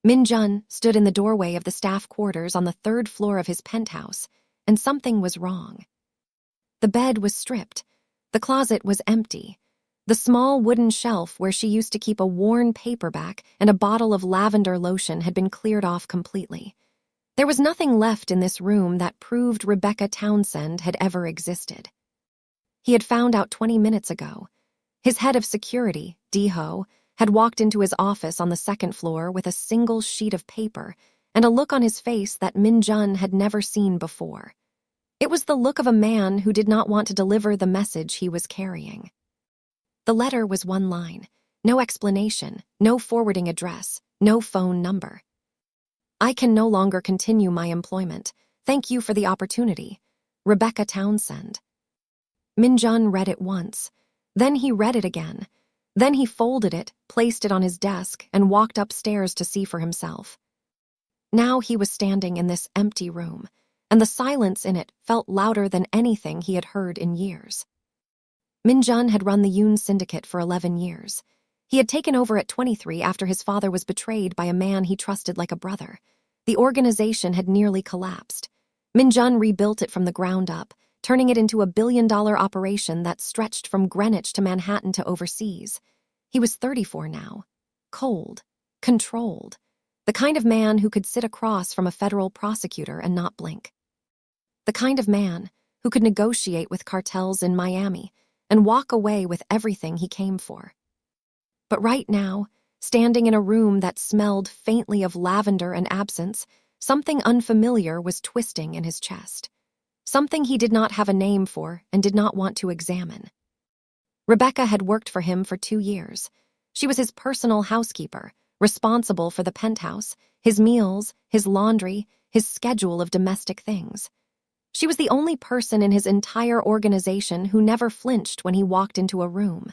Min-jun stood in the doorway of the staff quarters on the third floor of his penthouse, and something was wrong. The bed was stripped. The closet was empty. The small wooden shelf where she used to keep a worn paperback and a bottle of lavender lotion had been cleared off completely. There was nothing left in this room that proved Rebecca Townsend had ever existed. He had found out 20 minutes ago. His head of security, D-Ho, had walked into his office on the second floor with a single sheet of paper and a look on his face that Min-jun had never seen before. It was the look of a man who did not want to deliver the message he was carrying. The letter was one line, no explanation, no forwarding address, no phone number. I can no longer continue my employment. Thank you for the opportunity. Rebecca Townsend. Min-jun read it once. Then he read it again. Then he folded it, placed it on his desk, and walked upstairs to see for himself. Now he was standing in this empty room, and the silence in it felt louder than anything he had heard in years. Min-jun had run the Yoon Syndicate for 11 years. He had taken over at 23 after his father was betrayed by a man he trusted like a brother. The organization had nearly collapsed. Min-jun rebuilt it from the ground up, turning it into a billion-dollar operation that stretched from Greenwich to Manhattan to overseas. He was 34 now. Cold. Controlled. The kind of man who could sit across from a federal prosecutor and not blink. The kind of man who could negotiate with cartels in Miami and walk away with everything he came for. But right now, standing in a room that smelled faintly of lavender and absence, something unfamiliar was twisting in his chest. Something he did not have a name for and did not want to examine. Rebecca had worked for him for 2 years. She was his personal housekeeper, responsible for the penthouse, his meals, his laundry, his schedule of domestic things. She was the only person in his entire organization who never flinched when he walked into a room.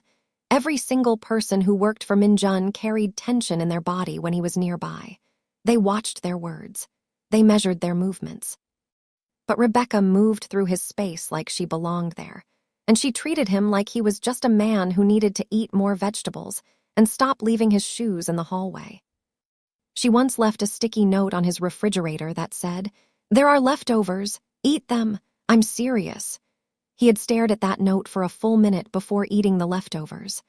Every single person who worked for Min-jun carried tension in their body when he was nearby. They watched their words. They measured their movements. But Rebecca moved through his space like she belonged there, and she treated him like he was just a man who needed to eat more vegetables and stop leaving his shoes in the hallway. She once left a sticky note on his refrigerator that said, "There are leftovers. Eat them. I'm serious." He had stared at that note for a full minute before eating the leftovers.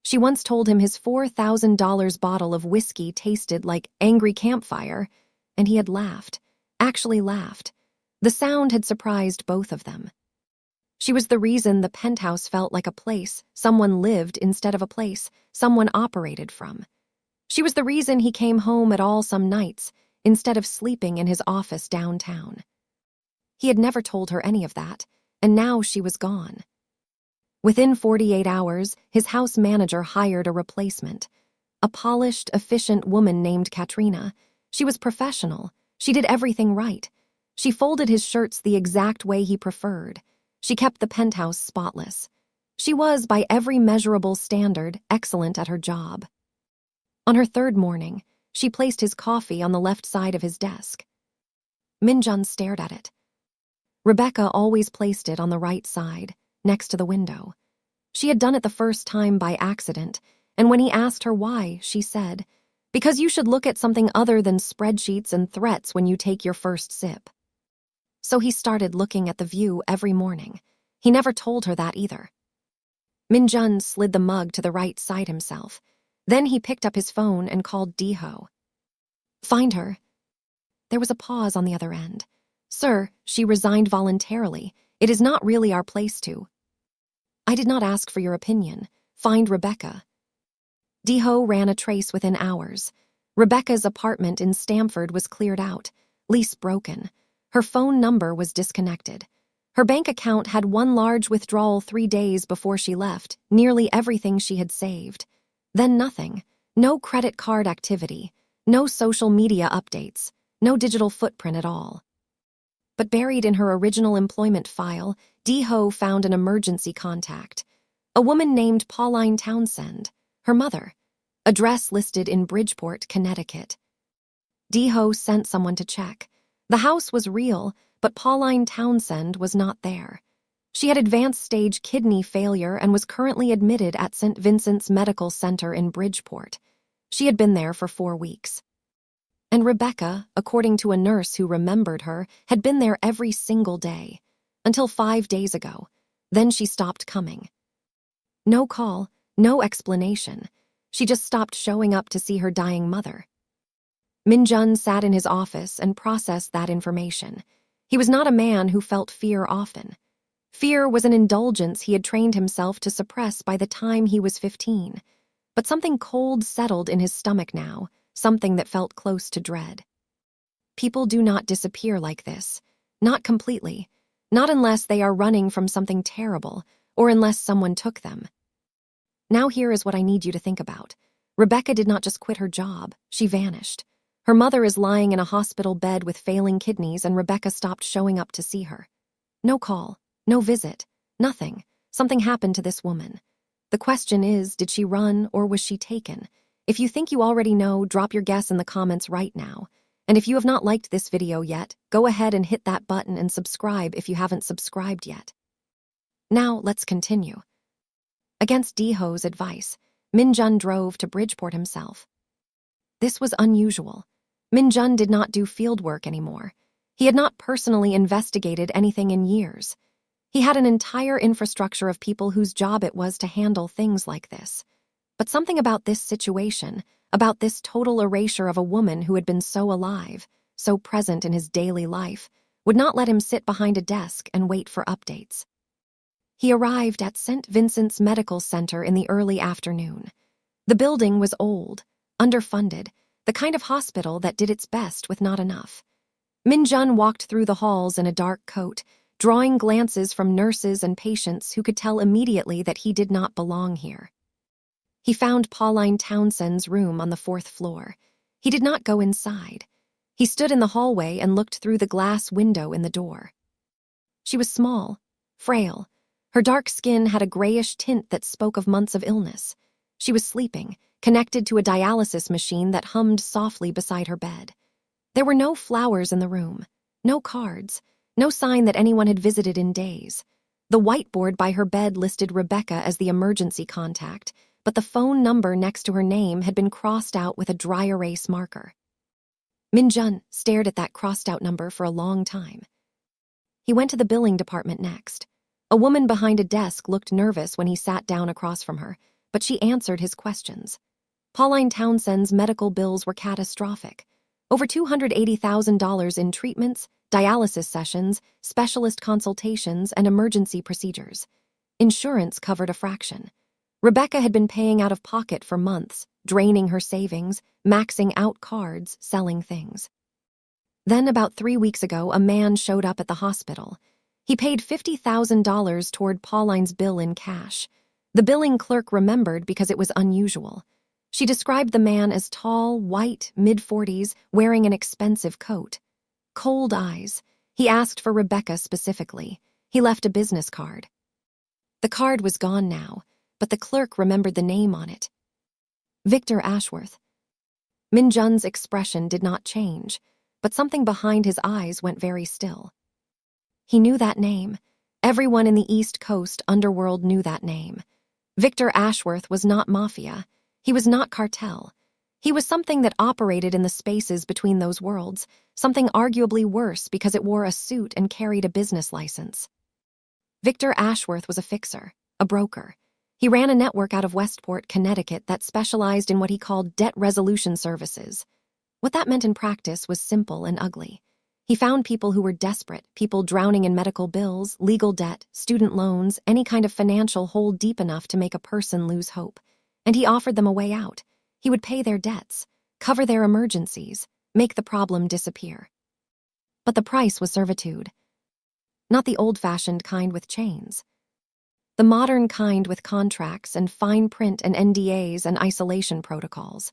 She once told him his $4,000 bottle of whiskey tasted like angry campfire, and he had laughed, actually laughed. The sound had surprised both of them. She was the reason the penthouse felt like a place someone lived instead of a place someone operated from. She was the reason he came home at all some nights instead of sleeping in his office downtown. He had never told her any of that, and now she was gone. Within 48 hours, his house manager hired a replacement. A polished, efficient woman named Katrina. She was professional. She did everything right. She folded his shirts the exact way he preferred. She kept the penthouse spotless. She was, by every measurable standard, excellent at her job. On her third morning, she placed his coffee on the left side of his desk. Min-jun stared at it. Rebecca always placed it on the right side, next to the window. She had done it the first time by accident, and when he asked her why, she said, "Because you should look at something other than spreadsheets and threats when you take your first sip." So he started looking at the view every morning. He never told her that either. Min-jun slid the mug to the right side himself. Then he picked up his phone and called D-Ho. "Find her." There was a pause on the other end. "Sir, she resigned voluntarily. It is not really our place to." "I did not ask for your opinion. Find Rebecca." D-Ho ran a trace within hours. Rebecca's apartment in Stamford was cleared out, lease broken. Her phone number was disconnected. Her bank account had one large withdrawal 3 days before she left, nearly everything she had saved. Then nothing. No credit card activity. No social media updates. No digital footprint at all. But buried in her original employment file, D-Ho found an emergency contact. A woman named Pauline Townsend, her mother. Address listed in Bridgeport, Connecticut. D-Ho sent someone to check. The house was real, but Pauline Townsend was not there. She had advanced-stage kidney failure and was currently admitted at St. Vincent's Medical Center in Bridgeport. She had been there for 4 weeks. And Rebecca, according to a nurse who remembered her, had been there every single day. Until 5 days ago. Then she stopped coming. No call, no explanation. She just stopped showing up to see her dying mother. Min-jun sat in his office and processed that information. He was not a man who felt fear often. Fear was an indulgence he had trained himself to suppress by the time he was 15. But something cold settled in his stomach now, something that felt close to dread. People do not disappear like this. Not completely. Not unless they are running from something terrible, or unless someone took them. Now here is what I need you to think about. Rebecca did not just quit her job, she vanished. Her mother is lying in a hospital bed with failing kidneys, and Rebecca stopped showing up to see her. No call, no visit, nothing. Something happened to this woman. The question is, did she run or was she taken? If you think you already know, drop your guess in the comments right now. And if you have not liked this video yet, go ahead and hit that button and subscribe if you haven't subscribed yet. Now, let's continue. Against Deho's advice, Min-jun drove to Bridgeport himself. This was unusual. Min-jun did not do field work anymore. He had not personally investigated anything in years. He had an entire infrastructure of people whose job it was to handle things like this. But something about this situation, about this total erasure of a woman who had been so alive, so present in his daily life, would not let him sit behind a desk and wait for updates. He arrived at St. Vincent's Medical Center in the early afternoon. The building was old, underfunded, the kind of hospital that did its best with not enough. Min-jun walked through the halls in a dark coat, drawing glances from nurses and patients who could tell immediately that he did not belong here. He found Pauline Townsend's room on the 4th floor. He did not go inside. He stood in the hallway and looked through the glass window in the door. She was small, frail. Her dark skin had a grayish tint that spoke of months of illness. She was sleeping, connected to a dialysis machine that hummed softly beside her bed. There were no flowers in the room, no cards, no sign that anyone had visited in days. The whiteboard by her bed listed Rebecca as the emergency contact, but the phone number next to her name had been crossed out with a dry erase marker. Min-jun stared at that crossed-out number for a long time. He went to the billing department next. A woman behind a desk looked nervous when he sat down across from her, but she answered his questions. Pauline Townsend's medical bills were catastrophic. Over $280,000 in treatments, dialysis sessions, specialist consultations, and emergency procedures. Insurance covered a fraction. Rebecca had been paying out of pocket for months, draining her savings, maxing out cards, selling things. Then, about 3 weeks ago, a man showed up at the hospital. He paid $50,000 toward Pauline's bill in cash. The billing clerk remembered because it was unusual. She described the man as tall, white, mid-40s, wearing an expensive coat. Cold eyes. He asked for Rebecca specifically. He left a business card. The card was gone now, but the clerk remembered the name on it. Victor Ashworth. Min-jun's expression did not change, but something behind his eyes went very still. He knew that name. Everyone in the East Coast underworld knew that name. Victor Ashworth was not Mafia. He was not cartel. He was something that operated in the spaces between those worlds, something arguably worse because it wore a suit and carried a business license. Victor Ashworth was a fixer, a broker. He ran a network out of Westport, Connecticut that specialized in what he called debt resolution services. What that meant in practice was simple and ugly. He found people who were desperate, people drowning in medical bills, legal debt, student loans, any kind of financial hole deep enough to make a person lose hope. And he offered them a way out. He would pay their debts, cover their emergencies, make the problem disappear. But the price was servitude. Not the old-fashioned kind with chains. The modern kind with contracts and fine print and NDAs and isolation protocols.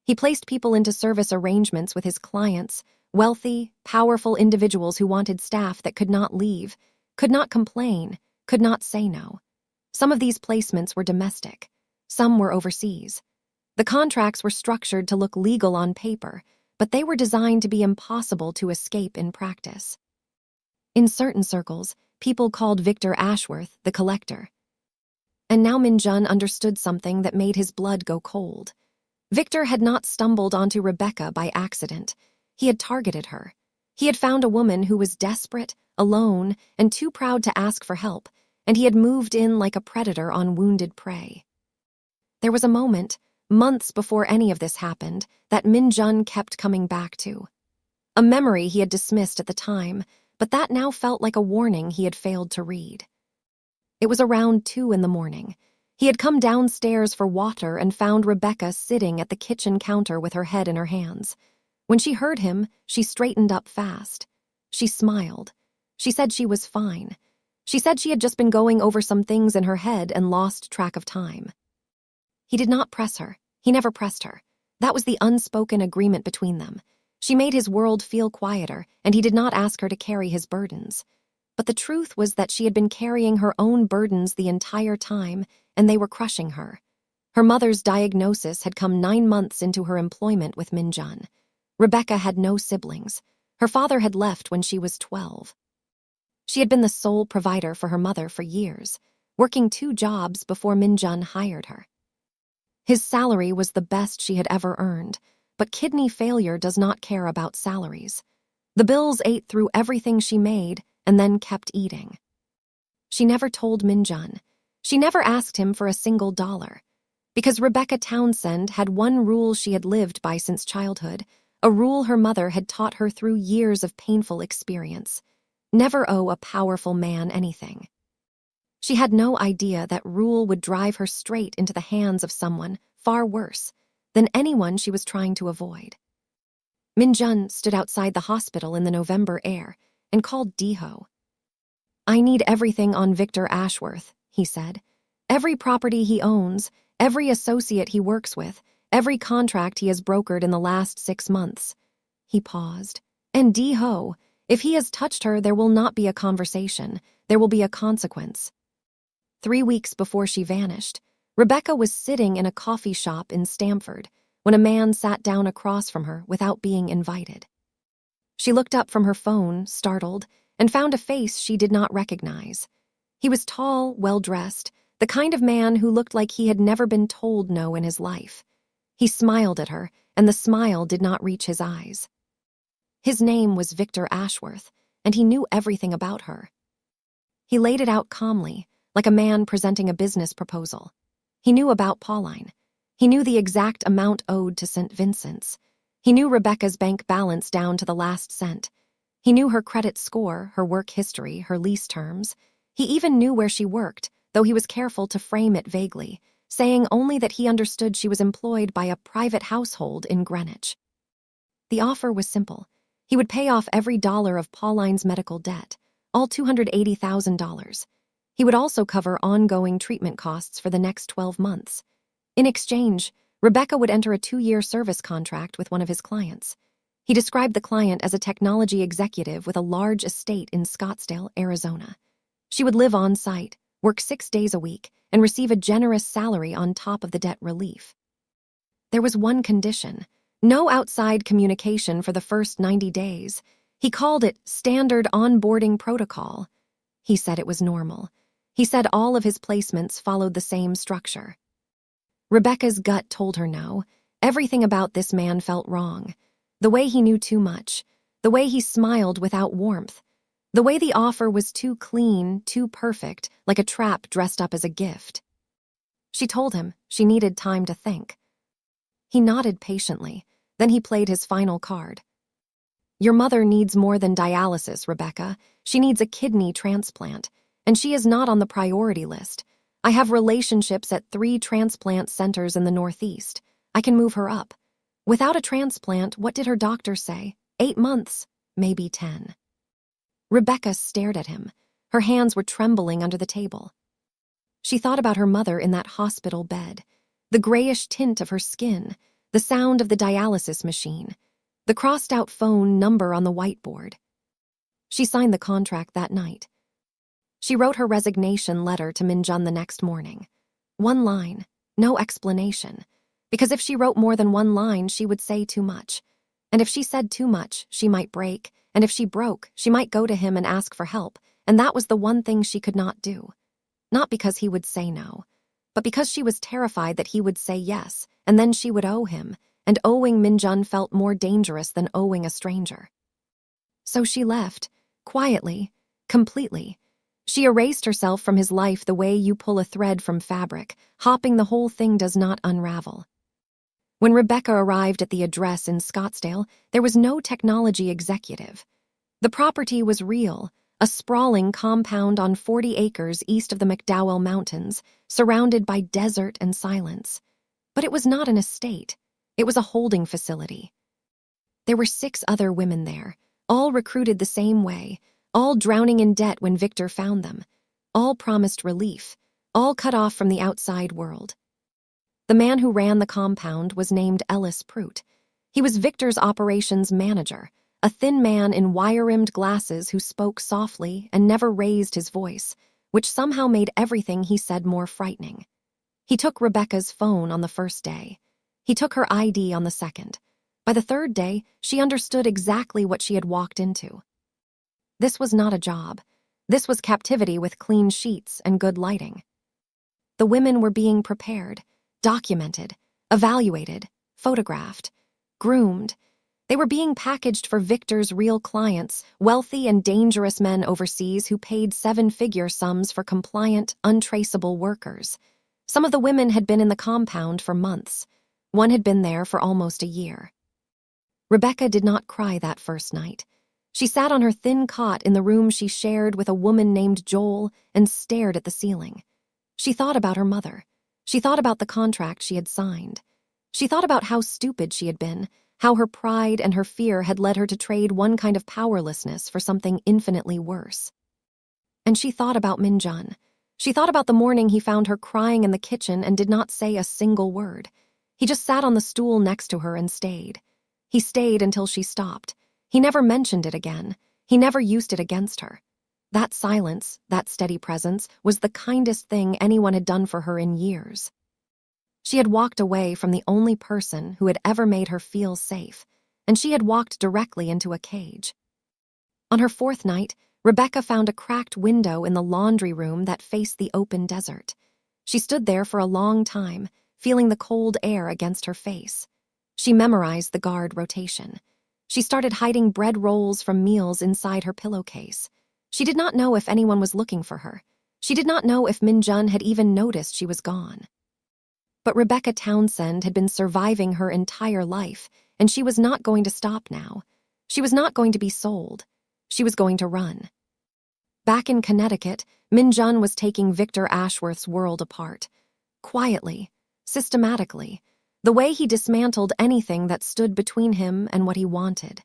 He placed people into service arrangements with his clients, wealthy, powerful individuals who wanted staff that could not leave, could not complain, could not say no. Some of these placements were domestic. Some were overseas. The contracts were structured to look legal on paper, but they were designed to be impossible to escape in practice. In certain circles, people called Victor Ashworth the collector. And now Min-jun understood something that made his blood go cold. Victor had not stumbled onto Rebecca by accident. He had targeted her. He had found a woman who was desperate, alone, and too proud to ask for help, and he had moved in like a predator on wounded prey. There was a moment, months before any of this happened, that Min-jun kept coming back to. A memory he had dismissed at the time, but that now felt like a warning he had failed to read. It was around 2 a.m. He had come downstairs for water and found Rebecca sitting at the kitchen counter with her head in her hands. When she heard him, she straightened up fast. She smiled. She said she was fine. She said she had just been going over some things in her head and lost track of time. He did not press her. He never pressed her. That was the unspoken agreement between them. She made his world feel quieter, and he did not ask her to carry his burdens. But the truth was that she had been carrying her own burdens the entire time, and they were crushing her. Her mother's diagnosis had come 9 months into her employment with Min-jun. Rebecca had no siblings. Her father had left when she was 12. She had been the sole provider for her mother for years, working 2 jobs before Min-jun hired her. His salary was the best she had ever earned, but kidney failure does not care about salaries. The bills ate through everything she made and then kept eating. She never told Min-jun. She never asked him for a single dollar. Because Rebecca Townsend had one rule she had lived by since childhood, a rule her mother had taught her through years of painful experience. Never owe a powerful man anything. She had no idea that rule would drive her straight into the hands of someone far worse than anyone she was trying to avoid. Min-jun stood outside the hospital in the November air and called Diho. "I need everything on Victor Ashworth," he said. "Every property he owns, every associate he works with, every contract he has brokered in the last 6 months." He paused. "And Diho, if he has touched her, there will not be a conversation. There will be a consequence." 3 weeks before she vanished, Rebecca was sitting in a coffee shop in Stamford when a man sat down across from her without being invited. She looked up from her phone, startled, and found a face she did not recognize. He was tall, well-dressed, the kind of man who looked like he had never been told no in his life. He smiled at her, and the smile did not reach his eyes. His name was Victor Ashworth, and he knew everything about her. He laid it out calmly, like a man presenting a business proposal. He knew about Pauline. He knew the exact amount owed to St. Vincent's. He knew Rebecca's bank balance down to the last cent. He knew her credit score, her work history, her lease terms. He even knew where she worked, though he was careful to frame it vaguely, saying only that he understood she was employed by a private household in Greenwich. The offer was simple. He would pay off every dollar of Pauline's medical debt, all $280,000. He would also cover ongoing treatment costs for the next 12 months. In exchange, Rebecca would enter a 2-year service contract with one of his clients. He described the client as a technology executive with a large estate in Scottsdale, Arizona. She would live on site, work 6 days a week, and receive a generous salary on top of the debt relief. There was one condition: no outside communication for the first 90 days. He called it standard onboarding protocol. He said it was normal. He said all of his placements followed the same structure. Rebecca's gut told her no. Everything about this man felt wrong. The way he knew too much. The way he smiled without warmth. The way the offer was too clean, too perfect, like a trap dressed up as a gift. She told him she needed time to think. He nodded patiently. Then he played his final card. "Your mother needs more than dialysis, Rebecca. She needs a kidney transplant, and she is not on the priority list. I have relationships at 3 transplant centers in the Northeast. I can move her up. Without a transplant, what did her doctor say? 8 months, maybe 10. Rebecca stared at him. Her hands were trembling under the table. She thought about her mother in that hospital bed, the grayish tint of her skin, the sound of the dialysis machine, the crossed-out phone number on the whiteboard. She signed the contract that night. She wrote her resignation letter to Min-jun the next morning. 1 line, no explanation. Because if she wrote more than 1 line, she would say too much. And if she said too much, she might break. And if she broke, she might go to him and ask for help. And that was the one thing she could not do. Not because he would say no, but because she was terrified that he would say yes, and then she would owe him, and owing Min-jun felt more dangerous than owing a stranger. So she left, quietly, completely. She erased herself from his life the way you pull a thread from fabric, hopping the whole thing does not unravel. When Rebecca arrived at the address in Scottsdale, there was no technology executive. The property was real, a sprawling compound on 40 acres east of the McDowell Mountains, surrounded by desert and silence. But it was not an estate. It was a holding facility. There were 6 other women there, all recruited the same way, all drowning in debt when Victor found them, all promised relief, all cut off from the outside world. The man who ran the compound was named Ellis Prout. He was Victor's operations manager, a thin man in wire-rimmed glasses who spoke softly and never raised his voice, which somehow made everything he said more frightening. He took Rebecca's phone on the first day. He took her ID on the second. By the third day, she understood exactly what she had walked into. This was not a job. This was captivity with clean sheets and good lighting. The women were being prepared, documented, evaluated, photographed, groomed. They were being packaged for Victor's real clients, wealthy and dangerous men overseas who paid 7-figure sums for compliant, untraceable workers. Some of the women had been in the compound for months. One had been there for almost a year. Rebecca did not cry that first night. She sat on her thin cot in the room she shared with a woman named Joel and stared at the ceiling. She thought about her mother. She thought about the contract she had signed. She thought about how stupid she had been, how her pride and her fear had led her to trade one kind of powerlessness for something infinitely worse. And she thought about Min-jun. She thought about the morning he found her crying in the kitchen and did not say a single word. He just sat on the stool next to her and stayed. He stayed until she stopped. He never mentioned it again. He never used it against her. That silence, that steady presence, was the kindest thing anyone had done for her in years. She had walked away from the only person who had ever made her feel safe, and she had walked directly into a cage. On her 4th night, Rebecca found a cracked window in the laundry room that faced the open desert. She stood there for a long time, feeling the cold air against her face. She memorized the guard rotation. She started hiding bread rolls from meals inside her pillowcase. She did not know if anyone was looking for her. She did not know if Min-jun had even noticed she was gone. But Rebecca Townsend had been surviving her entire life, and she was not going to stop now. She was not going to be sold. She was going to run. Back in Connecticut, Min-jun was taking Victor Ashworth's world apart. Quietly, systematically, the way he dismantled anything that stood between him and what he wanted.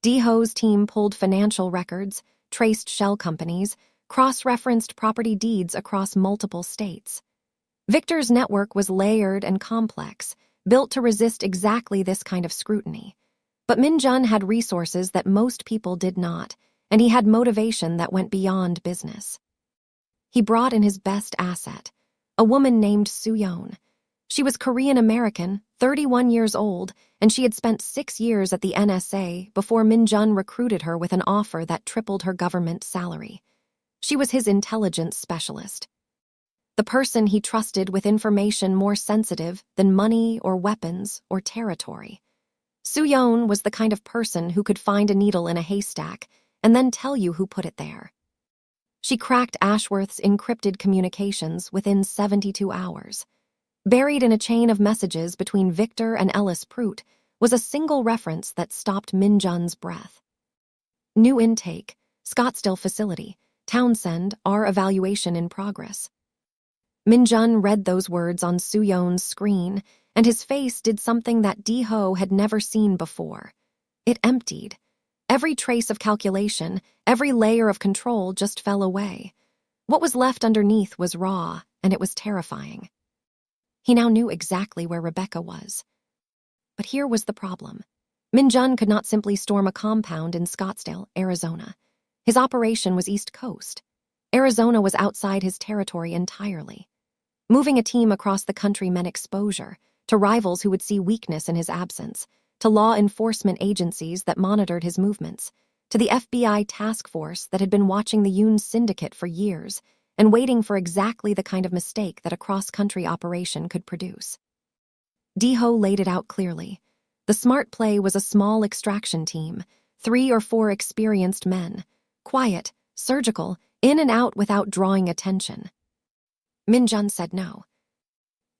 D-Ho's team pulled financial records, traced shell companies, cross-referenced property deeds across multiple states. Victor's network was layered and complex, built to resist exactly this kind of scrutiny. But Min-jun had resources that most people did not, and he had motivation that went beyond business. He brought in his best asset, a woman named Soo-yeon. She was Korean-American, 31 years old, and she had spent 6 years at the NSA before Min-jun recruited her with an offer that tripled her government salary. She was his intelligence specialist. The person he trusted with information more sensitive than money or weapons or territory. Soo-yeon was the kind of person who could find a needle in a haystack and then tell you who put it there. She cracked Ashworth's encrypted communications within 72 hours. Buried in a chain of messages between Victor and Ellis Prout was a single reference that stopped Min-jun's breath. New intake, Scottsdale facility, Townsend, our evaluation in progress. Min-jun read those words on Soo-yeon's screen, and his face did something that D-Ho had never seen before. It emptied. Every trace of calculation, every layer of control just fell away. What was left underneath was raw, and it was terrifying. He now knew exactly where Rebecca was. But here was the problem. Min-jun could not simply storm a compound in Scottsdale, Arizona. His operation was East Coast. Arizona was outside his territory entirely. Moving a team across the country meant exposure, to rivals who would see weakness in his absence, to law enforcement agencies that monitored his movements, to the FBI task force that had been watching the Yoon syndicate for years, and waiting for exactly the kind of mistake that a cross-country operation could produce. Deho laid it out clearly. The smart play was a small extraction team, 3 or 4 experienced men, quiet, surgical, in and out without drawing attention. Min-jun said no.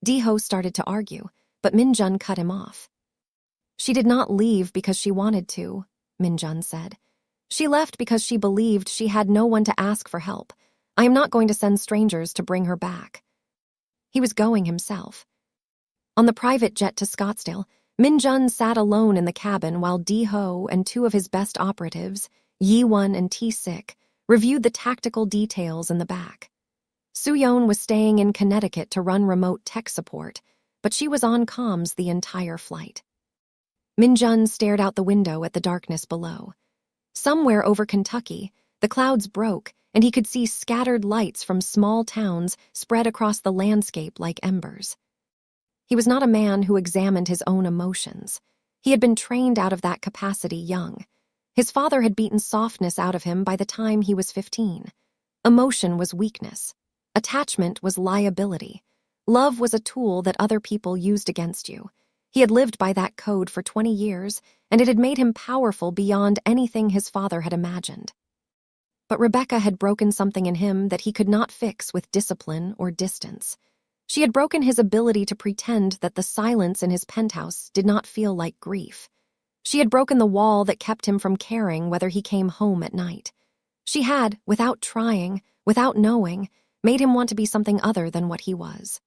Deho started to argue, but Min-jun cut him off. She did not leave because she wanted to, Min-jun said. She left because she believed she had no one to ask for help. I am not going to send strangers to bring her back. He was going himself. On the private jet to Scottsdale, Min-jun sat alone in the cabin while Deho and 2 of his best operatives, Yi-won and T-sik, reviewed the tactical details in the back. Soo-yeon was staying in Connecticut to run remote tech support, but she was on comms the entire flight. Min-jun stared out the window at the darkness below. Somewhere over Kentucky, the clouds broke, and he could see scattered lights from small towns spread across the landscape like embers. He was not a man who examined his own emotions. He had been trained out of that capacity young. His father had beaten softness out of him by the time he was 15. Emotion was weakness. Attachment was liability. Love was a tool that other people used against you. He had lived by that code for 20 years, and it had made him powerful beyond anything his father had imagined. But Rebecca had broken something in him that he could not fix with discipline or distance. She had broken his ability to pretend that the silence in his penthouse did not feel like grief. She had broken the wall that kept him from caring whether he came home at night. She had, without trying, without knowing, made him want to be something other than what he was.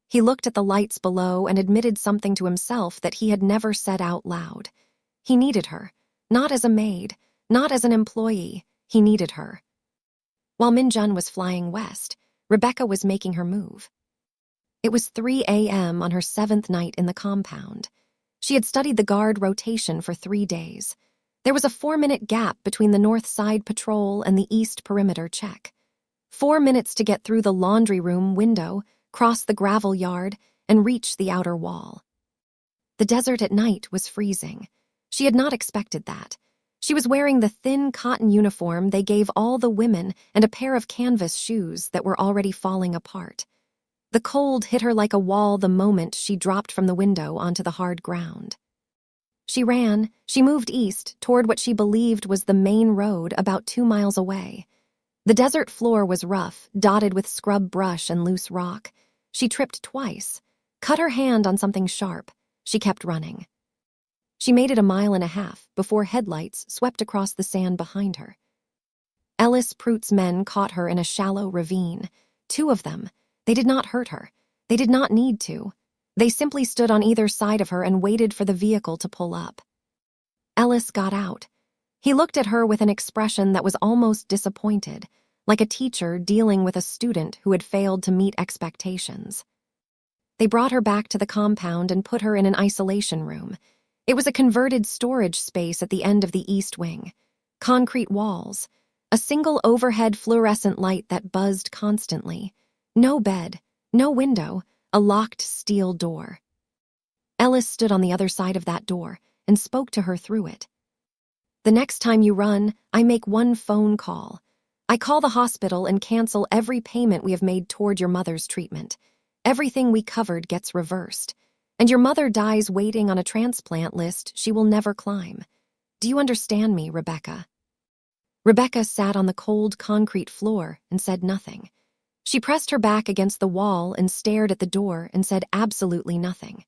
He looked at the lights below and admitted something to himself that he had never said out loud. He needed her, not as a maid, not as an employee. He needed her. While Min-jun was flying west, Rebecca was making her move. It was 3 a.m. on her 7th night in the compound. She had studied the guard rotation for 3 days. There was a 4-minute gap between the north side patrol and the east perimeter check. 4 minutes to get through the laundry room window, cross the gravel yard, and reach the outer wall. The desert at night was freezing. She had not expected that. She was wearing the thin cotton uniform they gave all the women and a pair of canvas shoes that were already falling apart. The cold hit her like a wall the moment she dropped from the window onto the hard ground. She moved east toward what she believed was the main road about 2 miles away. The desert floor was rough, dotted with scrub brush and loose rock. She tripped twice, cut her hand on something sharp. She kept running. She made it 1.5 miles before headlights swept across the sand behind her. Ellis Pruitt's men caught her in a shallow ravine. 2 of them. They did not hurt her. They did not need to. They simply stood on either side of her and waited for the vehicle to pull up. Ellis got out. He looked at her with an expression that was almost disappointed, like a teacher dealing with a student who had failed to meet expectations. They brought her back to the compound and put her in an isolation room. It was a converted storage space at the end of the east wing. Concrete walls, a single overhead fluorescent light that buzzed constantly. No bed, no window, a locked steel door. Ellis stood on the other side of that door and spoke to her through it. The next time you run, I make 1 phone call. I call the hospital and cancel every payment we have made toward your mother's treatment. Everything we covered gets reversed. And your mother dies waiting on a transplant list she will never climb. Do you understand me, Rebecca? Rebecca sat on the cold concrete floor and said nothing. She pressed her back against the wall and stared at the door and said absolutely nothing.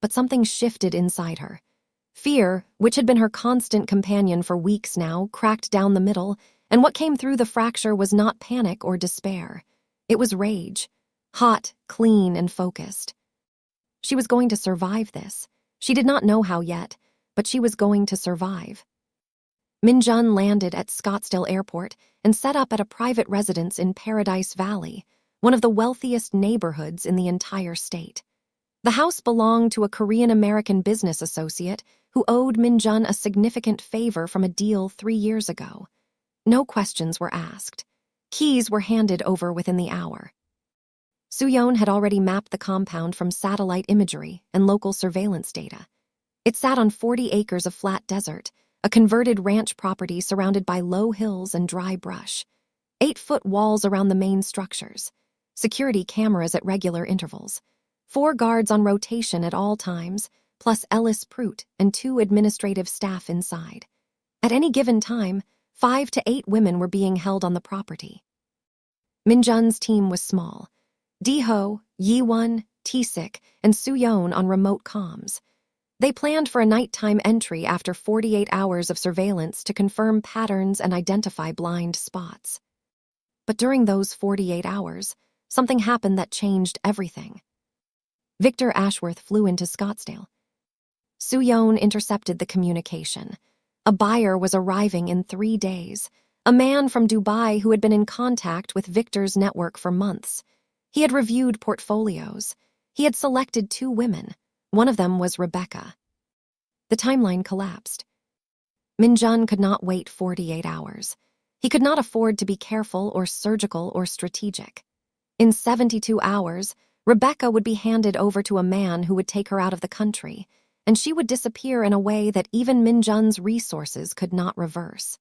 But something shifted inside her. Fear, which had been her constant companion for weeks now, cracked down the middle, and what came through the fracture was not panic or despair. It was rage, hot, clean, and focused. She was going to survive this. She did not know how yet, but she was going to survive. Min-jun landed at Scottsdale Airport and set up at a private residence in Paradise Valley, one of the wealthiest neighborhoods in the entire state. The house belonged to a Korean-American business associate who owed Min-jun a significant favor from a deal 3 years ago. No questions were asked. Keys were handed over within the hour. Soo-yeon had already mapped the compound from satellite imagery and local surveillance data. It sat on 40 acres of flat desert, a converted ranch property surrounded by low hills and dry brush. 8-foot walls around the main structures, security cameras at regular intervals, 4 guards on rotation at all times, plus Ellis Prout and 2 administrative staff inside. At any given time, 5 to 8 women were being held on the property. Minjun's team was small. Diho, Yiwon, Taesik, and Suyeon on remote comms. They planned for a nighttime entry after 48 hours of surveillance to confirm patterns and identify blind spots. But during those 48 hours, something happened that changed everything. Victor Ashworth flew into Scottsdale. Suyeon intercepted the communication. A buyer was arriving in 3 days, a man from Dubai who had been in contact with Victor's network for months. He had reviewed portfolios. He had selected 2 women. One of them was Rebecca. The timeline collapsed. Minjun could not wait 48 hours. He could not afford to be careful or surgical or strategic. In 72 hours, Rebecca would be handed over to a man who would take her out of the country, and she would disappear in a way that even Minjun's resources could not reverse.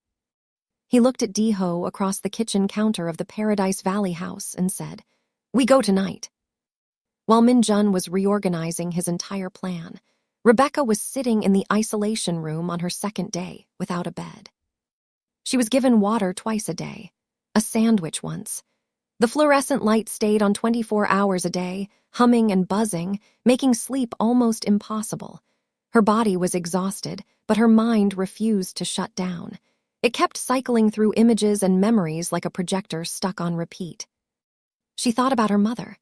He looked at Diho across the kitchen counter of the Paradise Valley house and said, "We go tonight." While Minjun was reorganizing his entire plan, Rebecca was sitting in the isolation room on her second day without a bed. She was given water twice a day, a sandwich once. The fluorescent light stayed on 24 hours a day, humming and buzzing, making sleep almost impossible. Her body was exhausted, but her mind refused to shut down. It kept cycling through images and memories like a projector stuck on repeat. She thought about her mother.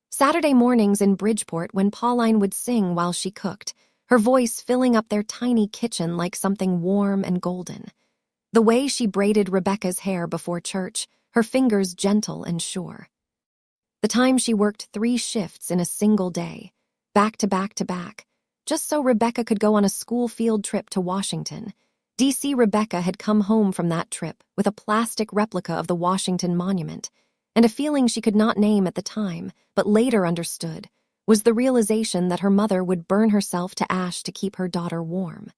Saturday mornings in Bridgeport when Pauline would sing while she cooked, her voice filling up their tiny kitchen like something warm and golden. The way she braided Rebecca's hair before church, her fingers gentle and sure. The time she worked 3 shifts in a single day, back to back to back, just so Rebecca could go on a school field trip to Washington. D.C. Rebecca had come home from that trip with a plastic replica of the Washington Monument, and a feeling she could not name at the time, but later understood, was the realization that her mother would burn herself to ash to keep her daughter warm.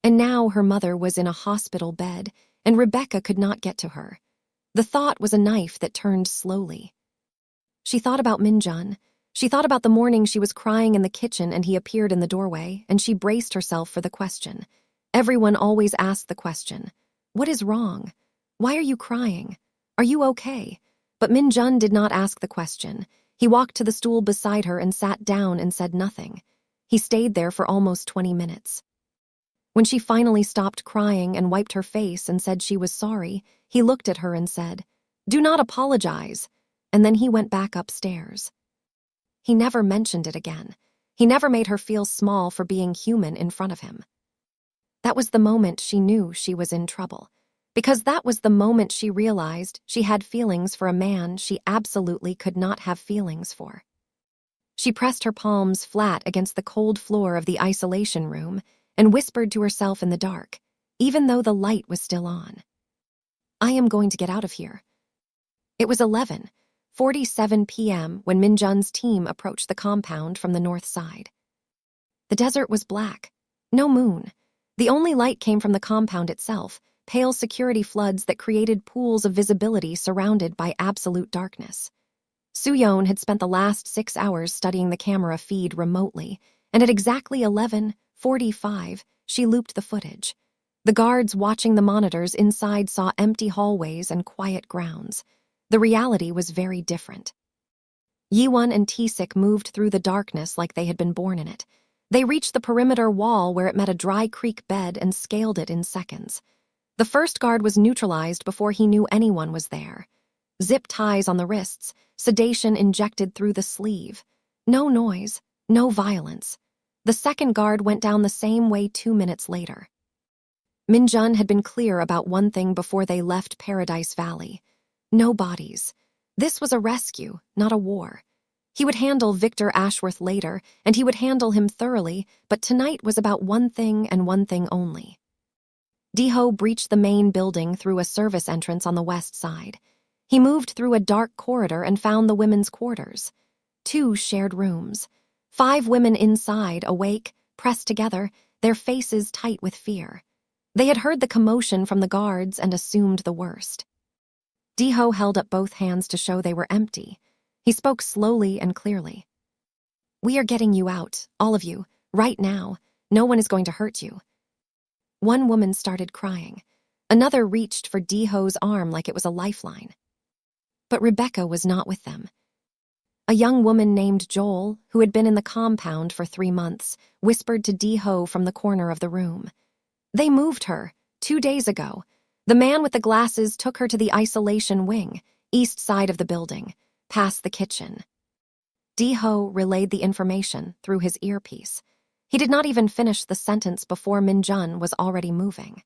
And now her mother was in a hospital bed, and Rebecca could not get to her. The thought was a knife that turned slowly. She thought about Minjun. She thought about the morning she was crying in the kitchen and he appeared in the doorway, and she braced herself for the question. Everyone always asked the question, "What is wrong? Why are you crying? Are you okay?" But Minjun did not ask the question. He walked to the stool beside her and sat down and said nothing. He stayed there for almost 20 minutes. When she finally stopped crying and wiped her face and said she was sorry, he looked at her and said, "Do not apologize," and then he went back upstairs. He never mentioned it again. He never made her feel small for being human in front of him. That was the moment she knew she was in trouble, because that was the moment she realized she had feelings for a man she absolutely could not have feelings for. She pressed her palms flat against the cold floor of the isolation room and whispered to herself in the dark, even though the light was still on, "I am going to get out of here." It was 11:47 p.m. when Minjun's team approached the compound from the north side. The desert was black, no moon. The only light came from the compound itself, pale security floods that created pools of visibility surrounded by absolute darkness. Suyeon had spent the last 6 hours studying the camera feed remotely, and at exactly 11:45, she looped the footage. The guards watching the monitors inside saw empty hallways and quiet grounds. The reality was very different. Yiwon and Taesik moved through the darkness like they had been born in it. They reached the perimeter wall where it met a dry creek bed and scaled it in seconds. The first guard was neutralized before he knew anyone was there. Zip ties on the wrists, sedation injected through the sleeve. No noise, no violence. The second guard went down the same way 2 minutes later. Minjun had been clear about one thing before they left Paradise Valley. No bodies. This was a rescue, not a war. He would handle Victor Ashworth later, and he would handle him thoroughly, but tonight was about one thing and one thing only. Diho breached the main building through a service entrance on the west side. He moved through a dark corridor and found the women's quarters. 2 shared rooms. 5 women inside, awake, pressed together, their faces tight with fear. They had heard the commotion from the guards and assumed the worst. Deho held up both hands to show they were empty. He spoke slowly and clearly. "We are getting you out, all of you, right now. No one is going to hurt you." One woman started crying. Another reached for Deho's arm like it was a lifeline. But Rebecca was not with them. A young woman named Joel, who had been in the compound for 3 months, whispered to Deho from the corner of the room. "They moved her 2 days ago. The man with the glasses took her to the isolation wing, east side of the building, past the kitchen." Deho relayed the information through his earpiece. He did not even finish the sentence before Minjun was already moving.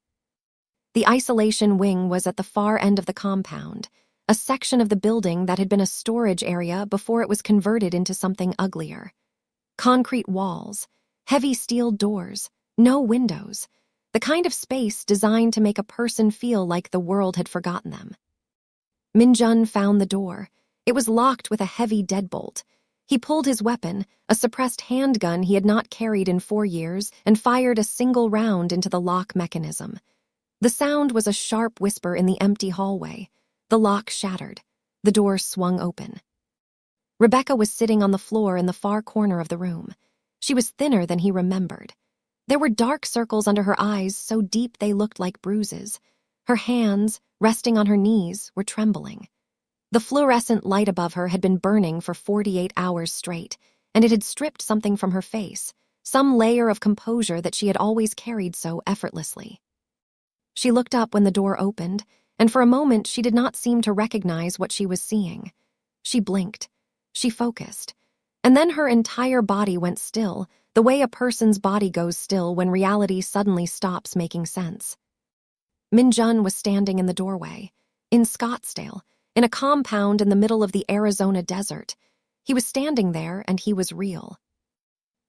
The isolation wing was at the far end of the compound, a section of the building that had been a storage area before it was converted into something uglier. Concrete walls, heavy steel doors, no windows, the kind of space designed to make a person feel like the world had forgotten them. Minjun found the door. It was locked with a heavy deadbolt. He pulled his weapon, a suppressed handgun he had not carried in 4 years, and fired a single round into the lock mechanism. The sound was a sharp whisper in the empty hallway. The lock shattered. The door swung open. Rebecca was sitting on the floor in the far corner of the room. She was thinner than he remembered. There were dark circles under her eyes so deep they looked like bruises. Her hands, resting on her knees, were trembling. The fluorescent light above her had been burning for 48 hours straight, and it had stripped something from her face, some layer of composure that she had always carried so effortlessly. She looked up when the door opened, and for a moment she did not seem to recognize what she was seeing. She blinked. She focused. And then her entire body went still, the way a person's body goes still when reality suddenly stops making sense. Minjun was standing in the doorway, in Scottsdale, in a compound in the middle of the Arizona desert. He was standing there, and he was real.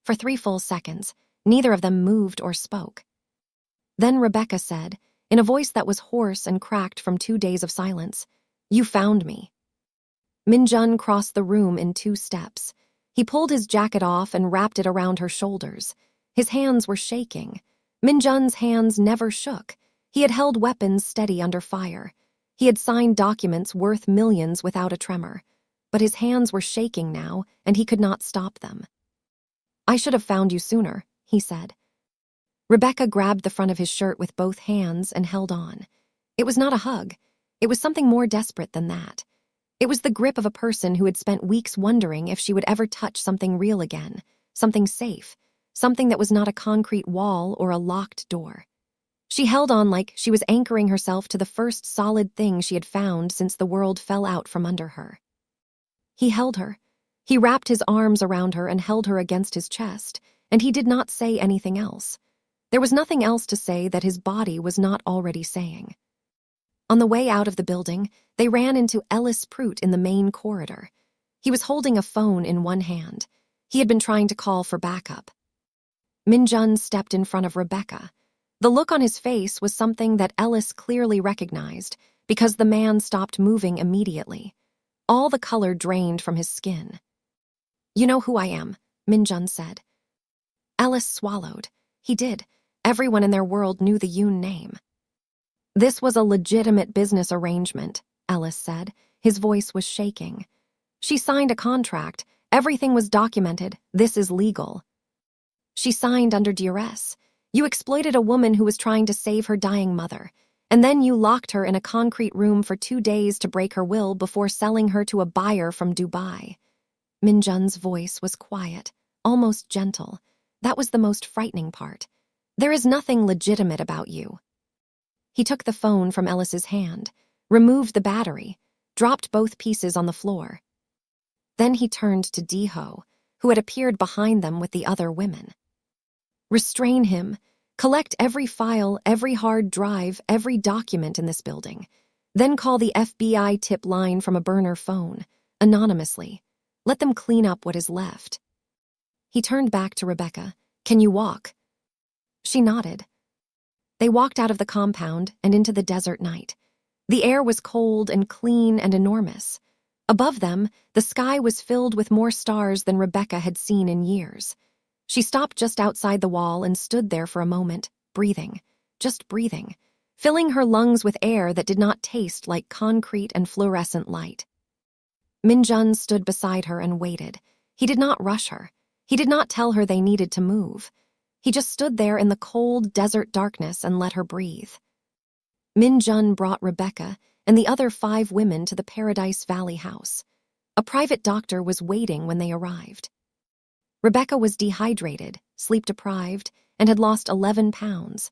For 3 full seconds, neither of them moved or spoke. Then Rebecca said, in a voice that was hoarse and cracked from 2 days of silence, "You found me." Minjun crossed the room in 2 steps. He pulled his jacket off and wrapped it around her shoulders. His hands were shaking. Minjun's hands never shook. He had held weapons steady under fire. He had signed documents worth millions without a tremor. But his hands were shaking now, and he could not stop them. "I should have found you sooner," he said. Rebecca grabbed the front of his shirt with both hands and held on. It was not a hug. It was something more desperate than that. It was the grip of a person who had spent weeks wondering if she would ever touch something real again, something safe, something that was not a concrete wall or a locked door. She held on like she was anchoring herself to the first solid thing she had found since the world fell out from under her. He held her. He wrapped his arms around her and held her against his chest, and he did not say anything else. There was nothing else to say that his body was not already saying. On the way out of the building, they ran into Ellis Prout in the main corridor. He was holding a phone in one hand. He had been trying to call for backup. Minjun stepped in front of Rebecca. The look on his face was something that Ellis clearly recognized because the man stopped moving immediately. All the color drained from his skin. "You know who I am," Minjun said. Ellis swallowed. He did. Everyone in their world knew the Yoon name. "This was a legitimate business arrangement," Ellis said. His voice was shaking. "She signed a contract. Everything was documented. This is legal." "She signed under duress. You exploited a woman who was trying to save her dying mother, and then you locked her in a concrete room for 2 days to break her will before selling her to a buyer from Dubai." Minjun's voice was quiet, almost gentle. That was the most frightening part. "There is nothing legitimate about you." He took the phone from Ellis's hand, removed the battery, dropped both pieces on the floor. Then he turned to Deho, who had appeared behind them with the other women. "Restrain him. Collect every file, every hard drive, every document in this building. Then call the FBI tip line from a burner phone, anonymously. Let them clean up what is left." He turned back to Rebecca. "Can you walk?" She nodded. They walked out of the compound and into the desert night. The air was cold and clean and enormous. Above them, the sky was filled with more stars than Rebecca had seen in years. She stopped just outside the wall and stood there for a moment, breathing, just breathing. filling her lungs with air that did not taste like concrete and fluorescent light. Min-jun stood beside her and waited. He did not rush her. He did not tell her they needed to move. He just stood there in the cold desert darkness and let her breathe. Min-jun brought Rebecca and the other 5 women to the Paradise Valley house. A private doctor was waiting when they arrived. Rebecca was dehydrated, sleep-deprived, and had lost 11 pounds.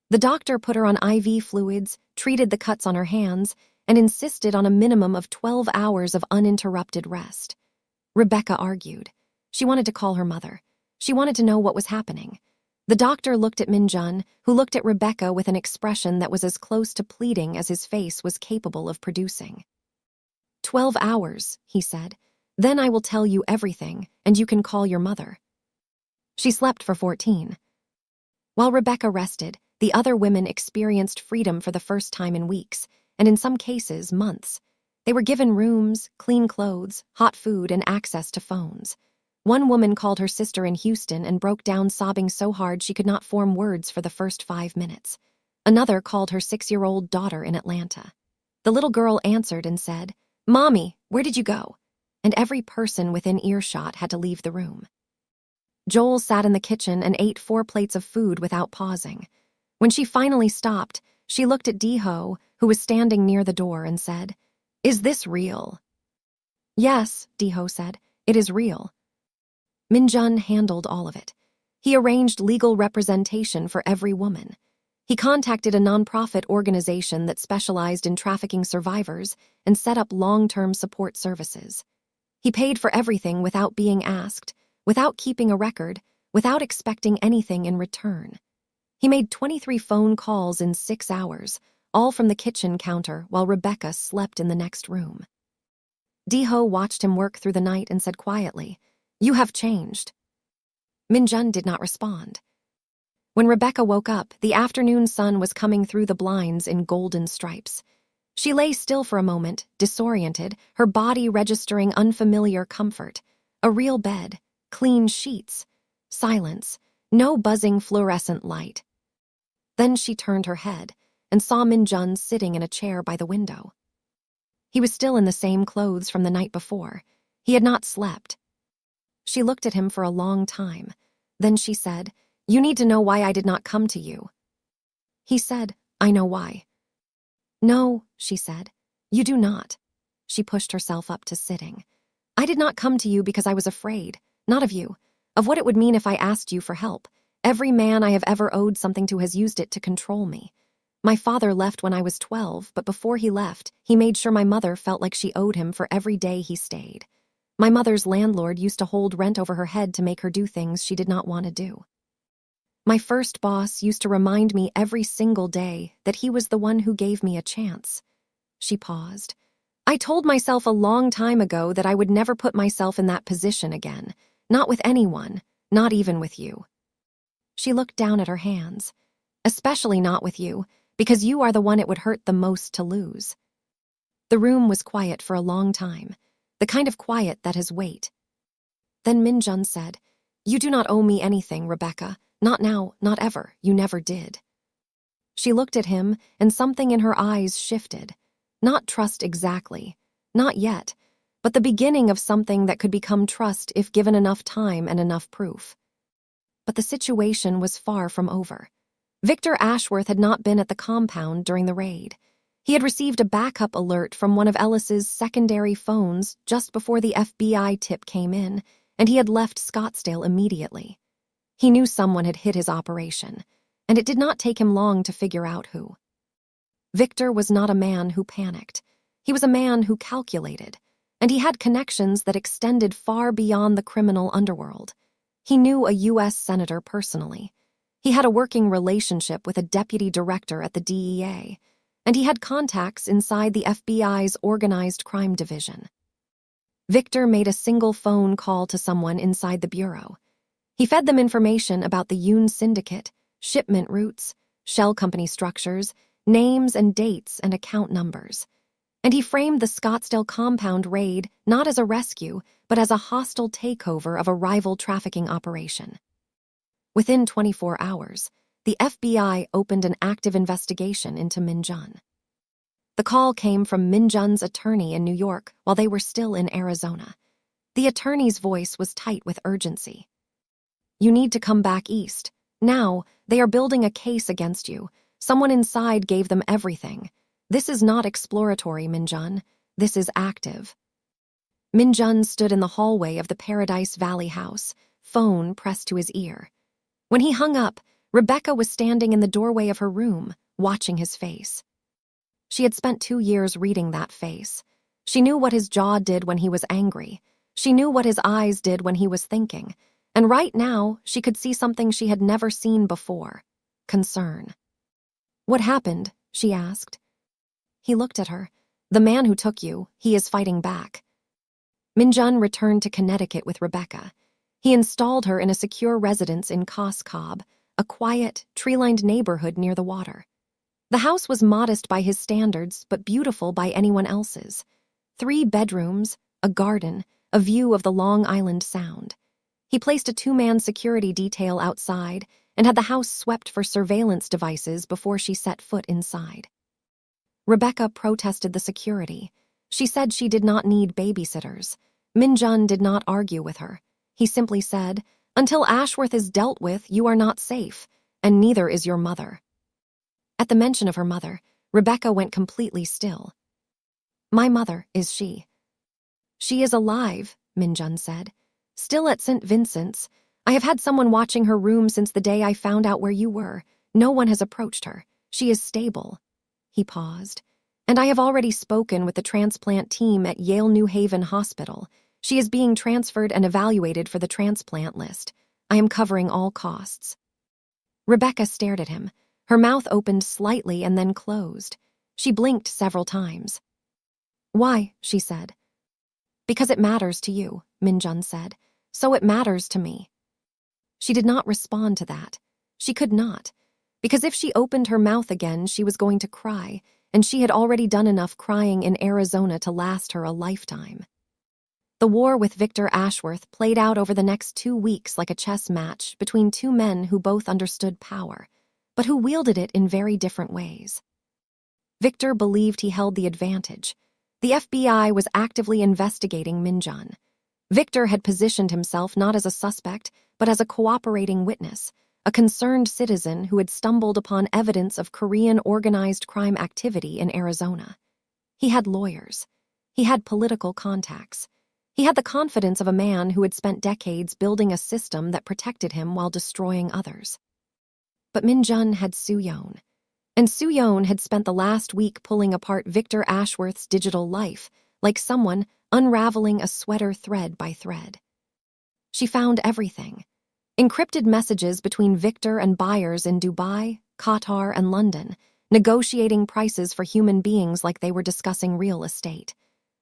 The doctor put her on IV fluids, treated the cuts on her hands, and insisted on a minimum of 12 hours of uninterrupted rest. Rebecca argued. She wanted to call her mother. She wanted to know what was happening. The doctor looked at Min-jun, who looked at Rebecca with an expression that was as close to pleading as his face was capable of producing. 12 hours, he said. Then I will tell you everything, and you can call your mother. She slept for 14. While Rebecca rested, the other women experienced freedom for the first time in weeks, and in some cases, months. They were given rooms, clean clothes, hot food, and access to phones. One woman called her sister in Houston and broke down sobbing so hard she could not form words for the first 5 minutes. Another called her 6-year-old daughter in Atlanta. The little girl answered and said, "Mommy, where did you go?" And every person within earshot had to leave the room. Joel sat in the kitchen and ate 4 plates of food without pausing. When she finally stopped, she looked at Di-ho, who was standing near the door, and said, "Is this real?" "Yes," Di-ho said, "it is real." Min-jun handled all of it. He arranged legal representation for every woman. He contacted a nonprofit organization that specialized in trafficking survivors and set up long-term support services. He paid for everything without being asked, without keeping a record, without expecting anything in return. He made 23 phone calls in 6 hours, all from the kitchen counter while Rebecca slept in the next room. Di-ho watched him work through the night and said quietly, "You have changed." Min-jun did not respond. When Rebecca woke up, the afternoon sun was coming through the blinds in golden stripes. She lay still for a moment, disoriented, her body registering unfamiliar comfort. A real bed, clean sheets, silence, no buzzing fluorescent light. Then she turned her head and saw Min-jun sitting in a chair by the window. He was still in the same clothes from the night before. He had not slept. She looked at him for a long time. Then she said, "You need to know why I did not come to you." He said, "I know why." "No," she said, "you do not." She pushed herself up to sitting. "I did not come to you because I was afraid, not of you, of what it would mean if I asked you for help. Every man I have ever owed something to has used it to control me. My father left when I was 12, but before he left, he made sure my mother felt like she owed him for every day he stayed. My mother's landlord used to hold rent over her head to make her do things she did not want to do. My first boss used to remind me every single day that he was the one who gave me a chance." She paused. "I told myself a long time ago that I would never put myself in that position again, not with anyone, not even with you." She looked down at her hands. "Especially not with you, because you are the one it would hurt the most to lose." The room was quiet for a long time, the kind of quiet that has weight. Then Min-jun said, "You do not owe me anything, Rebecca. Not now, not ever. You never did." She looked at him, and something in her eyes shifted. Not trust exactly, not yet, but the beginning of something that could become trust if given enough time and enough proof. But the situation was far from over. Victor Ashworth had not been at the compound during the raid. He had received a backup alert from one of Ellis's secondary phones just before the FBI tip came in, and he had left Scottsdale immediately. He knew someone had hit his operation, and it did not take him long to figure out who. Victor was not a man who panicked. He was a man who calculated, and he had connections that extended far beyond the criminal underworld. He knew a U.S. senator personally. He had a working relationship with a deputy director at the DEA, and he had contacts inside the FBI's organized crime division. Victor made a single phone call to someone inside the bureau. He fed them information about the Yoon Syndicate, shipment routes, shell company structures, names and dates and account numbers. And he framed the Scottsdale compound raid not as a rescue, but as a hostile takeover of a rival trafficking operation. Within 24 hours, the FBI opened an active investigation into Minjun. The call came from Minjun's attorney in New York while they were still in Arizona. The attorney's voice was tight with urgency. "You need to come back east. Now, they are building a case against you. Someone inside gave them everything. This is not exploratory, Minjun. This is active." Minjun stood in the hallway of the Paradise Valley house, phone pressed to his ear. When he hung up, Rebecca was standing in the doorway of her room, watching his face. She had spent 2 years reading that face. She knew what his jaw did when he was angry. She knew what his eyes did when he was thinking. And right now, she could see something she had never seen before: concern. "What happened?" she asked. He looked at her. "The man who took you, he is fighting back." Minjun returned to Connecticut with Rebecca. He installed her in a secure residence in Cos Cob, a quiet, tree-lined neighborhood near the water. The house was modest by his standards, but beautiful by anyone else's. 3 bedrooms, a garden, a view of the Long Island Sound. He placed a 2-man security detail outside and had the house swept for surveillance devices before she set foot inside. Rebecca protested the security. She said she did not need babysitters. Minjun did not argue with her. He simply said, "Until Ashworth is dealt with, you are not safe, and neither is your mother." At the mention of her mother, Rebecca went completely still. "My mother, is she?" "She is alive," Minjun said. "Still at St. Vincent's. I have had someone watching her room since the day I found out where you were. No one has approached her. She is stable." He paused. "And I have already spoken with the transplant team at Yale New Haven Hospital. She is being transferred and evaluated for the transplant list. I am covering all costs." Rebecca stared at him. Her mouth opened slightly and then closed. She blinked several times. "Why?" she said. "Because it matters to you," Minjun said. "So it matters to me." She did not respond to that. She could not. Because if she opened her mouth again, she was going to cry, and she had already done enough crying in Arizona to last her a lifetime. The war with Victor Ashworth played out over the next 2 weeks like a chess match between 2 men who both understood power, but who wielded it in very different ways. Victor believed he held the advantage. The FBI was actively investigating Minjun. Victor had positioned himself not as a suspect, but as a cooperating witness, a concerned citizen who had stumbled upon evidence of Korean organized crime activity in Arizona. He had lawyers. He had political contacts. He had the confidence of a man who had spent decades building a system that protected him while destroying others. But Minjun had Soo-yeon. And Soo-yeon had spent the last week pulling apart Victor Ashworth's digital life, like someone unraveling a sweater thread by thread. She found everything. Encrypted messages between Victor and buyers in Dubai, Qatar, and London, negotiating prices for human beings like they were discussing real estate.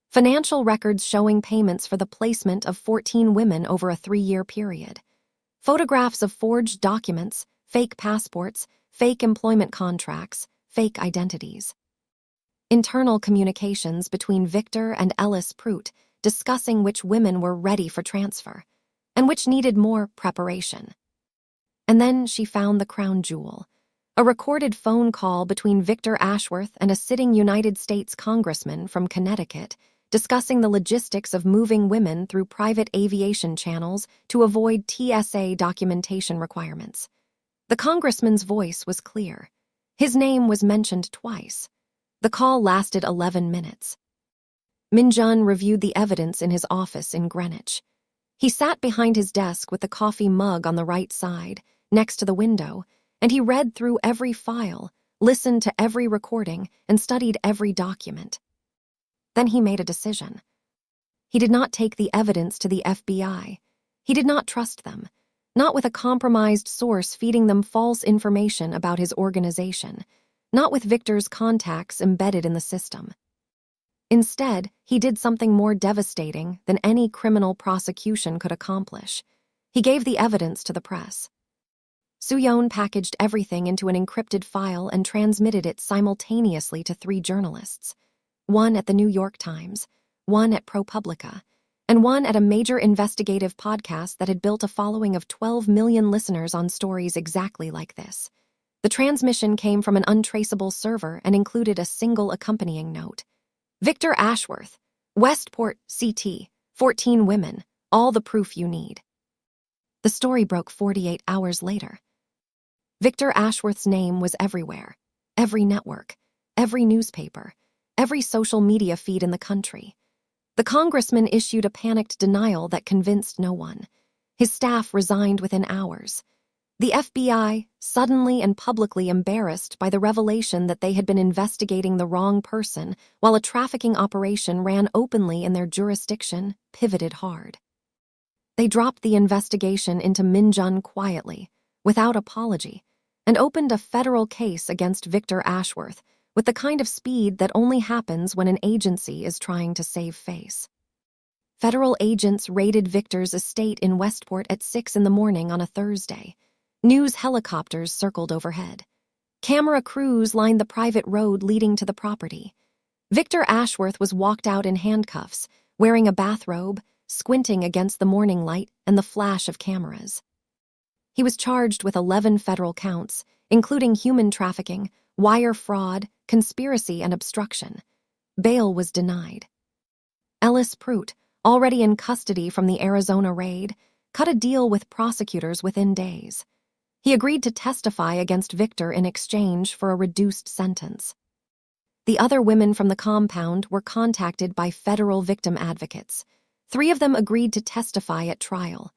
Financial records showing payments for the placement of 14 women over a 3-year period. Photographs of forged documents, fake passports, fake employment contracts, fake identities. Internal communications between Victor and Ellis Prout discussing which women were ready for transfer and which needed more preparation. And then she found the crown jewel, a recorded phone call between Victor Ashworth and a sitting United States congressman from Connecticut discussing the logistics of moving women through private aviation channels to avoid TSA documentation requirements. The congressman's voice was clear. His name was mentioned twice. The call lasted 11 minutes. Minjun reviewed the evidence in his office in Greenwich. He sat behind his desk with the coffee mug on the right side, next to the window, and he read through every file, listened to every recording, and studied every document. Then he made a decision. He did not take the evidence to the FBI. He did not trust them, not with a compromised source feeding them false information about his organization, not with Victor's contacts embedded in the system. Instead, he did something more devastating than any criminal prosecution could accomplish. He gave the evidence to the press. Soo-yeon packaged everything into an encrypted file and transmitted it simultaneously to 3 journalists, one at the New York Times, one at ProPublica, and one at a major investigative podcast that had built a following of 12 million listeners on stories exactly like this. The transmission came from an untraceable server and included a single accompanying note. Victor Ashworth, Westport, CT, 14 women, all the proof you need. The story broke 48 hours later. Victor Ashworth's name was everywhere. Every network, every newspaper, every social media feed in the country. The congressman issued a panicked denial that convinced no one. His staff resigned within hours. The FBI, suddenly and publicly embarrassed by the revelation that they had been investigating the wrong person while a trafficking operation ran openly in their jurisdiction, pivoted hard. They dropped the investigation into Minjun quietly, without apology, and opened a federal case against Victor Ashworth with the kind of speed that only happens when an agency is trying to save face. Federal agents raided Victor's estate in Westport at 6 in the morning on a Thursday. News helicopters circled overhead. Camera crews lined the private road leading to the property. Victor Ashworth was walked out in handcuffs, wearing a bathrobe, squinting against the morning light and the flash of cameras. He was charged with 11 federal counts, including human trafficking, wire fraud, conspiracy, and obstruction. Bail was denied. Ellis Pruitt, already in custody from the Arizona raid, cut a deal with prosecutors within days. He agreed to testify against Victor in exchange for a reduced sentence. The other women from the compound were contacted by federal victim advocates. 3 of them agreed to testify at trial.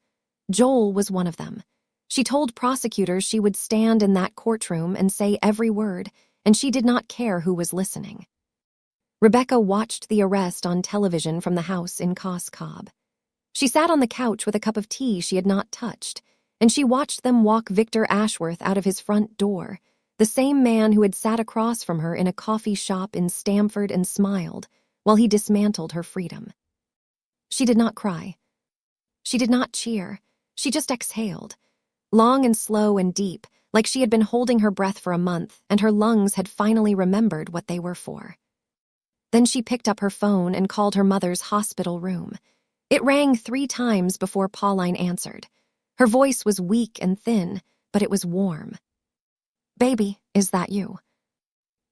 Joel was one of them. She told prosecutors she would stand in that courtroom and say every word, and she did not care who was listening. Rebecca watched the arrest on television from the house in Cos Cob. She sat on the couch with a cup of tea she had not touched, and she watched them walk Victor Ashworth out of his front door, the same man who had sat across from her in a coffee shop in Stamford and smiled while he dismantled her freedom. She did not cry. She did not cheer. She just exhaled, long and slow and deep, like she had been holding her breath for a month and her lungs had finally remembered what they were for. Then she picked up her phone and called her mother's hospital room. It rang 3 times before Pauline answered. Her voice was weak and thin, but it was warm. "Baby, is that you?"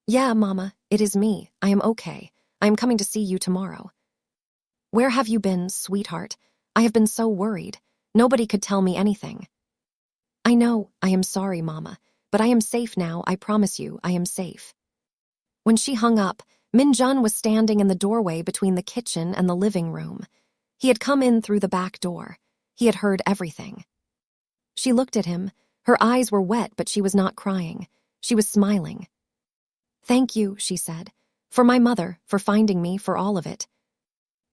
"Yeah, Mama, it is me. I am okay. I am coming to see you tomorrow." "Where have you been, sweetheart? I have been so worried. Nobody could tell me anything." "I know, I am sorry, Mama, but I am safe now, I promise you, I am safe." When she hung up, Minjun was standing in the doorway between the kitchen and the living room. He had come in through the back door. He had heard everything. She looked at him. Her eyes were wet, but she was not crying. She was smiling. "Thank you," she said, "for my mother, for finding me, for all of it."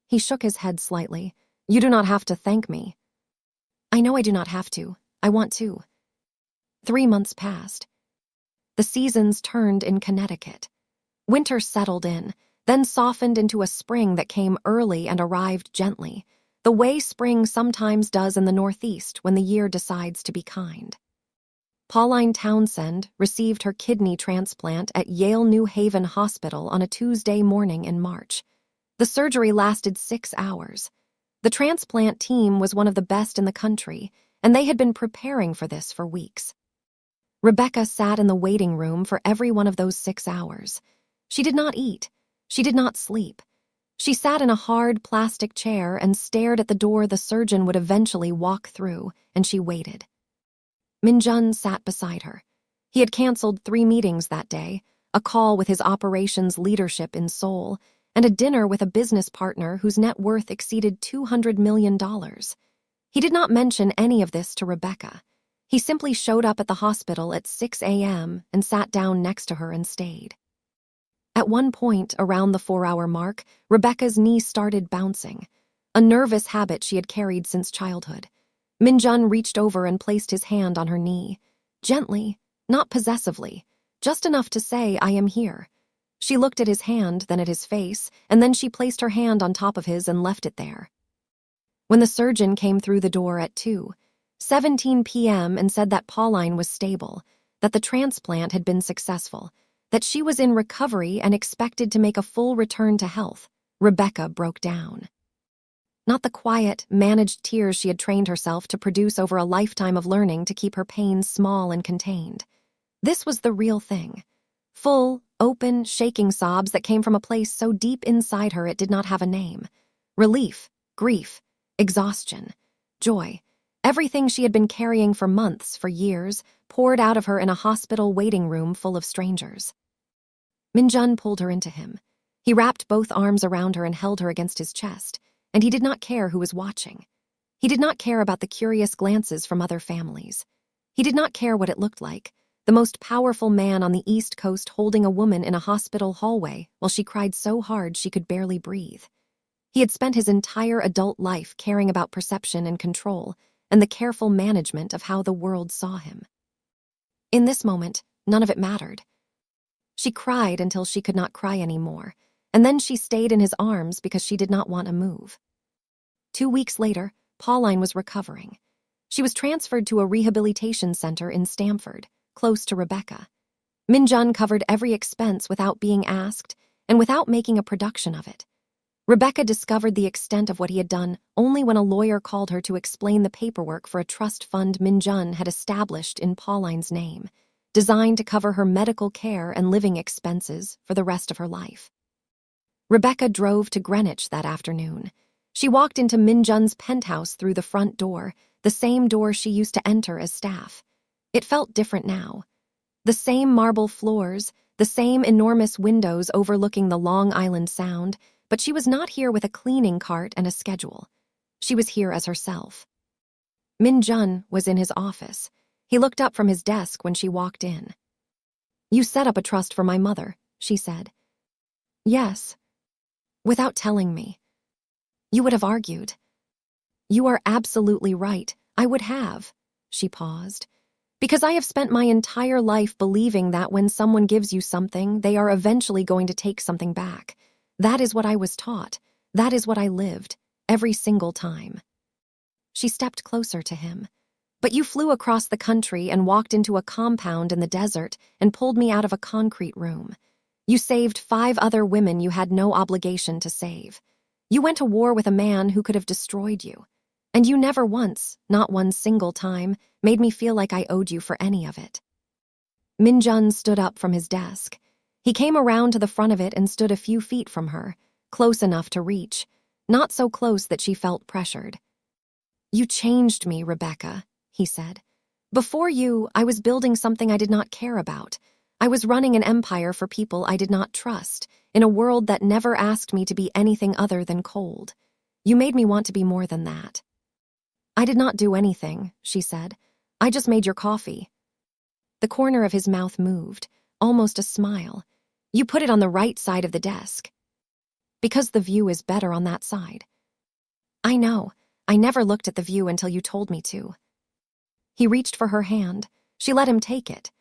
He shook his head slightly. "You do not have to thank me." "I know I do not have to. I want to." 3 months passed. The seasons turned in Connecticut. Winter settled in, then softened into a spring that came early and arrived gently, the way spring sometimes does in the Northeast when the year decides to be kind. Pauline Townsend received her kidney transplant at Yale New Haven Hospital on a Tuesday morning in March. The surgery lasted 6 hours. The transplant team was one of the best in the country, and they had been preparing for this for weeks. Rebecca sat in the waiting room for every one of those 6 hours. She did not eat. She did not sleep. She sat in a hard plastic chair and stared at the door the surgeon would eventually walk through, and she waited. Minjun sat beside her. He had canceled 3 meetings that day, a call with his operations leadership in Seoul, and a dinner with a business partner whose net worth exceeded $200 million. He did not mention any of this to Rebecca. He simply showed up at the hospital at 6 a.m. and sat down next to her and stayed. At one point, around the 4-hour mark, Rebecca's knee started bouncing, a nervous habit she had carried since childhood. Minjun reached over and placed his hand on her knee, gently, not possessively, just enough to say, "I am here." She looked at his hand, then at his face, and then she placed her hand on top of his and left it there. When the surgeon came through the door at 2:17 p.m. and said that Pauline was stable, that the transplant had been successful, that she was in recovery and expected to make a full return to health, Rebecca broke down. Not the quiet, managed tears she had trained herself to produce over a lifetime of learning to keep her pain small and contained. This was the real thing. Full, open, shaking sobs that came from a place so deep inside her it did not have a name. Relief, grief, exhaustion, joy. Everything she had been carrying for months, for years, poured out of her in a hospital waiting room full of strangers. Min-jun pulled her into him. He wrapped both arms around her and held her against his chest, and he did not care who was watching. He did not care about the curious glances from other families. He did not care what it looked like, the most powerful man on the East Coast holding a woman in a hospital hallway while she cried so hard she could barely breathe. He had spent his entire adult life caring about perception and control and the careful management of how the world saw him. In this moment, none of it mattered. She cried until she could not cry anymore, and then she stayed in his arms because she did not want to move. 2 weeks later, Pauline was recovering. She was transferred to a rehabilitation center in Stamford, close to Rebecca. Min-jun covered every expense without being asked and without making a production of it. Rebecca discovered the extent of what he had done only when a lawyer called her to explain the paperwork for a trust fund Min-jun had established in Pauline's name, designed to cover her medical care and living expenses for the rest of her life. Rebecca drove to Greenwich that afternoon. She walked into Min-jun's penthouse through the front door, the same door she used to enter as staff. It felt different now. The same marble floors, the same enormous windows overlooking the Long Island Sound, but she was not here with a cleaning cart and a schedule. She was here as herself. Min-jun was in his office. He looked up from his desk when she walked in. "You set up a trust for my mother," she said. "Yes." "Without telling me." "You would have argued." "You are absolutely right. I would have." She paused. "Because I have spent my entire life believing that when someone gives you something, they are eventually going to take something back. That is what I was taught. That is what I lived, every single time." She stepped closer to him. "But you flew across the country and walked into a compound in the desert and pulled me out of a concrete room. You saved 5 other women you had no obligation to save. You went to war with a man who could have destroyed you. And you never once, not one single time, made me feel like I owed you for any of it." Min-jun stood up from his desk. He came around to the front of it and stood a few feet from her, close enough to reach, not so close that she felt pressured. "You changed me, Rebecca," he said. "Before you, I was building something I did not care about. I was running an empire for people I did not trust, in a world that never asked me to be anything other than cold. You made me want to be more than that." "I did not do anything," she said. "I just made your coffee." The corner of his mouth moved, almost a smile. "You put it on the right side of the desk." "Because the view is better on that side." "I know. I never looked at the view until you told me to." He reached for her hand. She let him take it.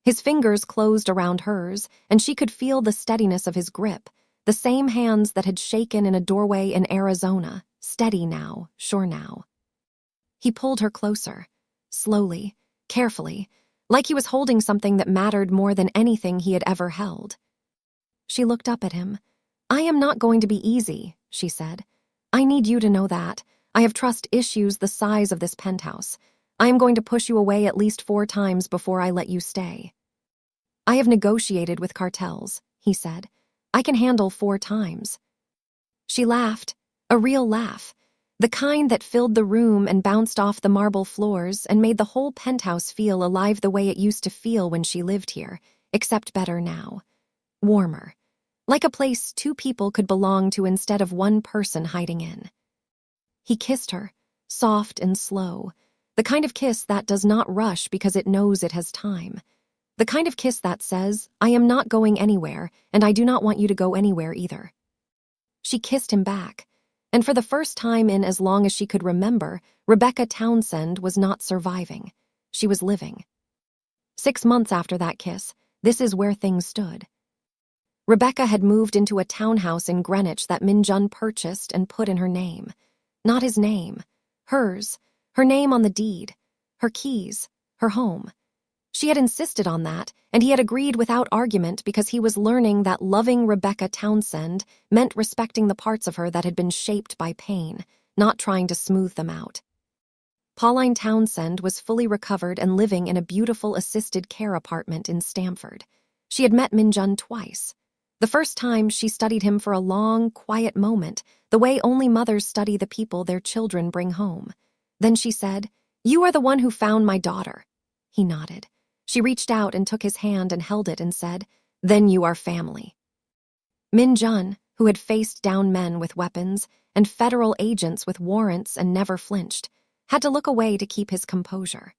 His fingers closed around hers, and she could feel the steadiness of his grip, the same hands that had shaken in a doorway in Arizona, steady now, sure now. He pulled her closer, slowly, carefully, like he was holding something that mattered more than anything he had ever held. She looked up at him. "I am not going to be easy," she said. "I need you to know that. I have trust issues the size of this penthouse. I am going to push you away at least 4 times before I let you stay." "I have negotiated with cartels," he said. "I can handle 4 times." She laughed, a real laugh, the kind that filled the room and bounced off the marble floors and made the whole penthouse feel alive the way it used to feel when she lived here, except better now. Warmer. Like a place 2 people could belong to instead of 1 person hiding in. He kissed her, soft and slow, the kind of kiss that does not rush because it knows it has time. The kind of kiss that says, "I am not going anywhere, and I do not want you to go anywhere either." She kissed him back, and for the first time in as long as she could remember, Rebecca Townsend was not surviving. She was living. 6 months after that kiss, this is where things stood. Rebecca had moved into a townhouse in Greenwich that Min-jun purchased and put in her name. Not his name. Hers. Her name on the deed. Her keys. Her home. She had insisted on that, and he had agreed without argument because he was learning that loving Rebecca Townsend meant respecting the parts of her that had been shaped by pain, not trying to smooth them out. Pauline Townsend was fully recovered and living in a beautiful assisted care apartment in Stamford. She had met Min-jun twice. The first time, she studied him for a long, quiet moment, the way only mothers study the people their children bring home. Then she said, "You are the one who found my daughter." He nodded. She reached out and took his hand and held it and said, "Then you are family." Min-jun, who had faced down men with weapons and federal agents with warrants and never flinched, had to look away to keep his composure.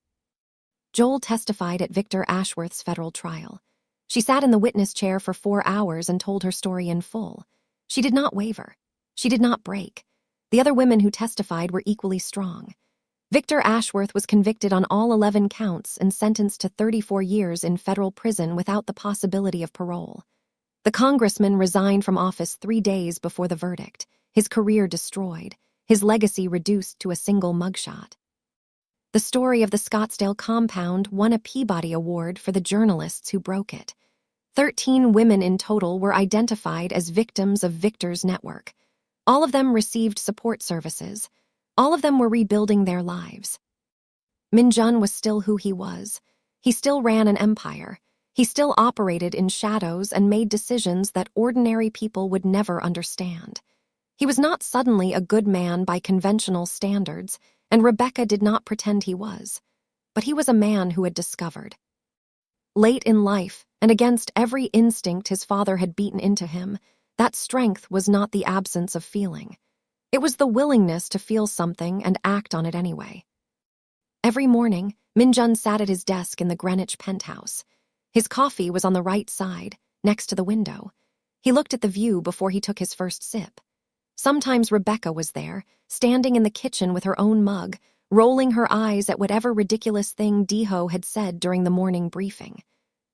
Joel testified at Victor Ashworth's federal trial. She sat in the witness chair for 4 hours and told her story in full. She did not waver. She did not break. The other women who testified were equally strong. Victor Ashworth was convicted on all 11 counts and sentenced to 34 years in federal prison without the possibility of parole. The congressman resigned from office 3 days before the verdict, his career destroyed, his legacy reduced to a single mugshot. The story of the Scottsdale compound won a Peabody Award for the journalists who broke it. 13 women in total were identified as victims of Victor's network. All of them received support services. All of them were rebuilding their lives. Min-jun was still who he was. He still ran an empire. He still operated in shadows and made decisions that ordinary people would never understand. He was not suddenly a good man by conventional standards, and Rebecca did not pretend he was. But he was a man who had discovered. Late in life, and against every instinct his father had beaten into him, that strength was not the absence of feeling. It was the willingness to feel something and act on it anyway. Every morning, Min-jun sat at his desk in the Greenwich penthouse. His coffee was on the right side, next to the window. He looked at the view before he took his first sip. Sometimes Rebecca was there, standing in the kitchen with her own mug, rolling her eyes at whatever ridiculous thing Deho had said during the morning briefing.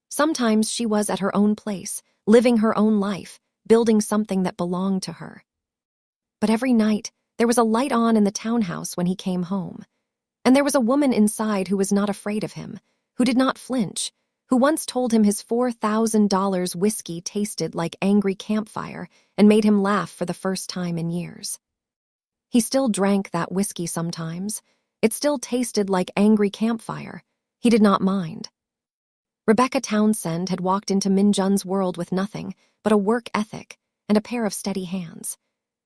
Sometimes she was at her own place, living her own life, building something that belonged to her. But every night, there was a light on in the townhouse when he came home. And there was a woman inside who was not afraid of him, who did not flinch, who once told him his $4,000 whiskey tasted like angry campfire and made him laugh for the first time in years. He still drank that whiskey sometimes. It still tasted like angry campfire. He did not mind. Rebecca Townsend had walked into Min-jun's world with nothing but a work ethic and a pair of steady hands.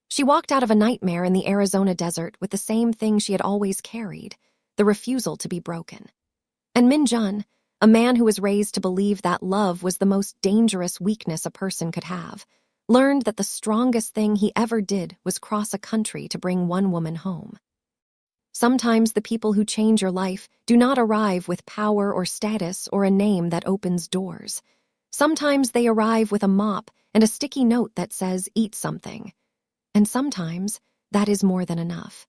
She walked out of a nightmare in the Arizona desert with the same thing she had always carried, the refusal to be broken. And Min-jun, a man who was raised to believe that love was the most dangerous weakness a person could have, learned that the strongest thing he ever did was cross a country to bring one woman home. Sometimes the people who change your life do not arrive with power or status or a name that opens doors. Sometimes they arrive with a mop and a sticky note that says, "Eat something." And sometimes that is more than enough.